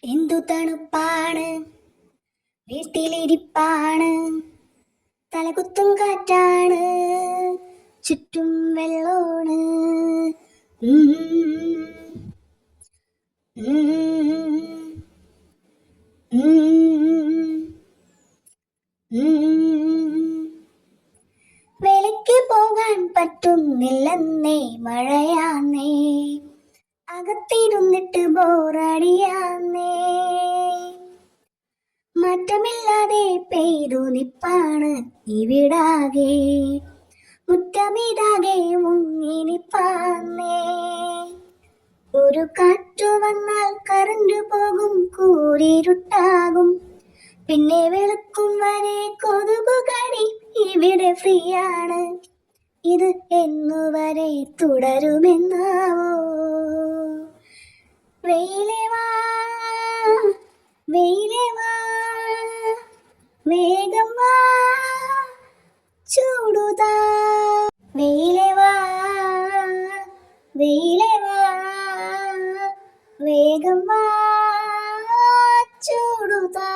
എന്തു തണുപ്പാണ്, വീട്ടിലിരിപ്പാണ്, തലകുത്തും കാറ്റാണ്, ചുറ്റും വെള്ളോണ്. വേലയ്ക്ക് പോകാൻ പറ്റുന്നില്ലെന്നേ, മഴയാന്നേ, അകത്തിരുന്നിട്ട് ബോറടിയാന്നേ, മാറ്റമില്ലാതെ പെയ്തു നിപ്പാണ് ഇവിടാകെ, മുറ്റമിതാകെ മുങ്ങി നിപ്പാന്നേ. ഒരു കാറ്റു വന്നാൽ കറണ്ട് പോകും, കൂരിരുട്ടാകും, പിന്നെ വെളുക്കും വരെ കൊതുകുകടി ഇവിടെ ഫ്രീയാണ്. ഇത് എന്നുവരെ തുടരുമെന്നാവോ? വെയിലേ വാ, വെയിലേ വാ, വേഗം വാ, ചൂടുതാ. വെയിലേ വാ, വെയിലേ വാ, വേഗം വാ, ചൂടുതാ.